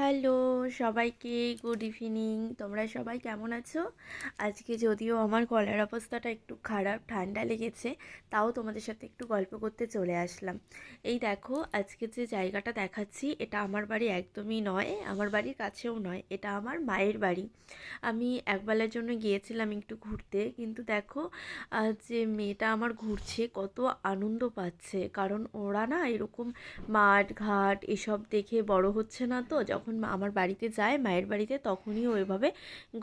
Hello সবাইকে, good evening. তোমরা সবাই কেমন আছো? আজকে যদিও আমার গলার অবস্থাটা একটু খারাপ, ঠান্ডা লেগেছে, তাও তোমাদের সাথে একটু গল্প করতে চলে আসলাম। এই দেখো, আজকে যে জায়গাটা দেখাচ্ছি এটা আমার বাড়ি একদমই নয়, আমার বাড়ির কাছেও নয়, এটা আমার মায়ের বাড়ি। আমি একবেলার জন্য গিয়েছিলাম একটু ঘুরতে, কিন্তু দেখো যে মেয়েটা আমার ঘুরছে কত আনন্দ পাচ্ছে, কারণ ওরা না এরকম মাঠ ঘাট এসব দেখে বড় হচ্ছে না, তো যখন আমার বাড়িতে যায় মায়ের বাড়িতে তখনই ও এভাবে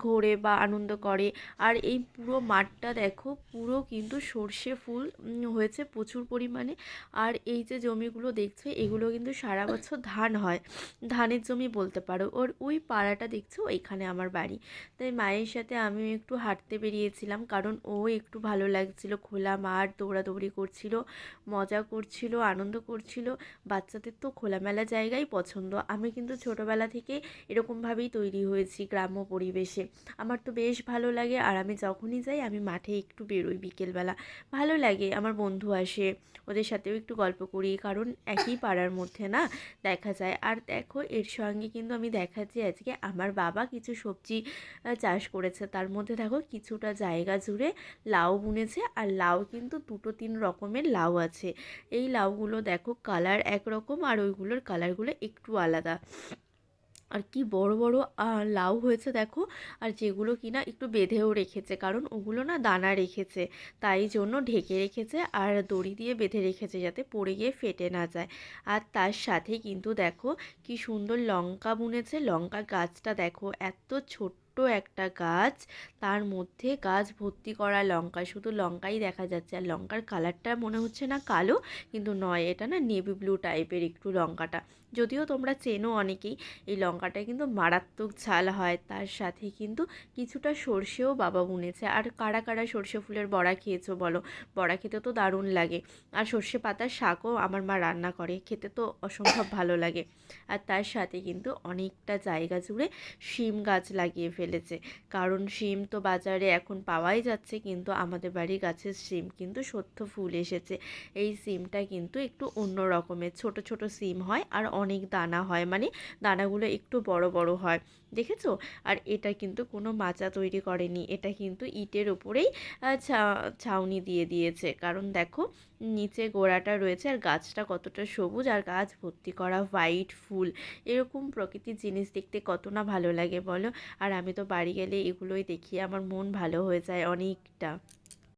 ঘোরে বা আনন্দ করে। আর এই পুরো মাঠটা দেখো, পুরো কিন্তু সর্ষে ফুল হয়েছে প্রচুর পরিমাণে। আর এই যে জমিগুলো দেখছো এগুলো কিন্তু সারা বছর ধান হয়, ধানের জমি বলতে পারো। ওর ওই পাড়াটা দেখছো, এইখানে আমার বাড়ি। তাই মায়ের সাথে আমিও একটু হাঁটতে বেরিয়েছিলাম, কারণ ও একটু ভালো লাগছিল, খোলা মাঠ, দৌড়াদৌড়ি করছিল, মজা করছিল, আনন্দ করছিল। বাচ্চাদের তো খোলামেলা জায়গাই পছন্দ। আমি কিন্তু ছোটোবেলা থেকে এরকমভাবেই তৈরি হয়েছি গ্রাম্য পরিবেশে। আমার তো বেশ ভালো লাগে, আর আমি যখনই যাই আমি মাঠে একটু বেরোই বিকেলবেলা, ভালো লাগে। আমার বন্ধু আসে, ওদের সাথেও একটু গল্প করি, কারণ একই পাড়ার মধ্যে না দেখা যায়। আর দেখো এর সঙ্গে কিন্তু আমি দেখাচ্ছি আজকে আমার বাবা কিছু সবজি চাষ করেছে, তার মধ্যে দেখো কিছুটা জায়গা জুড়ে লাউ বুনেছে, আর লাউ কিন্তু দুটো তিন রকমের লাউ আছে। এই লাউগুলো দেখো কালার একরকম, আর ওইগুলোর কালারগুলো একটু আলাদা। আর কি বড় বড় লাউ হয়েছে দেখো। আর যেগুলো কিনা একটু বেঁধেও রেখেছে, কারণ ওগুলো না দানা রেখেছে, তাই জন্য ঢেকে রেখেছে আর দড়ি দিয়ে বেঁধে রেখেছে যাতে পড়ে গিয়ে ফেটে না যায়। আর তার সাথে কিন্তু দেখো কি সুন্দর লঙ্কা বুনেছে। লঙ্কা গাছটা দেখো, এত ছোট্ট একটা গাছ, তার মধ্যে গাছ ভর্তি করা লঙ্কা, শুধু লঙ্কাই দেখা যাচ্ছে। আর লঙ্কার কালারটা মনে হচ্ছে না কালো, কিন্তু নয়, এটা না নেভি ব্লু টাইপের একটু লঙ্কাটা। যদিও তোমরা চেনো অনেকেই, এই লঙ্কাটা কিন্তু মারাত্মক ঝাল হয়। তার সাথে কিন্তু কিছুটা সর্ষেও বাবা বুনেছে। আর কারা কারা সর্ষে ফুলের বড়া খেয়েছো বলো? বড়া খেতে তো দারুণ লাগে। আর সর্ষে পাতার শাকও আমার মা রান্না করে, খেতে তো অসম্ভব ভালো লাগে। আর তার সাথে কিন্তু অনেকটা জায়গা জুড়ে শিম গাছ লাগিয়ে ফেলেছে, কারণ শিম তো বাজারে এখন পাওয়াই যাচ্ছে, কিন্তু আমাদের বাড়ির গাছের শিম কিন্তু সদ্য ফুল এসেছে। এই সিমটা কিন্তু একটু অন্য রকমের, ছোট ছোট সিম হয় আর অনেক দানা হয়, মানে দানাগুলো একটু বড় বড় হয়, দেখেছো? আর এটা কিন্তু কোনো মাচা তৈরি করেনি, এটা কিন্তু ইটের ওপরেই ছাউনি দিয়ে দিয়েছে, কারণ দেখো নিচে গোড়াটা রয়েছে, আর গাছটা কতটা সবুজ, আর গাছ ভর্তি করা হোয়াইট ফুল। এরকম প্রকৃতির জিনিস দেখতে কত না ভালো লাগে বলো? আর আমি তো বাড়ি গেলে এগুলোই দেখি, আমার মন ভালো হয়ে যায় অনেকটা।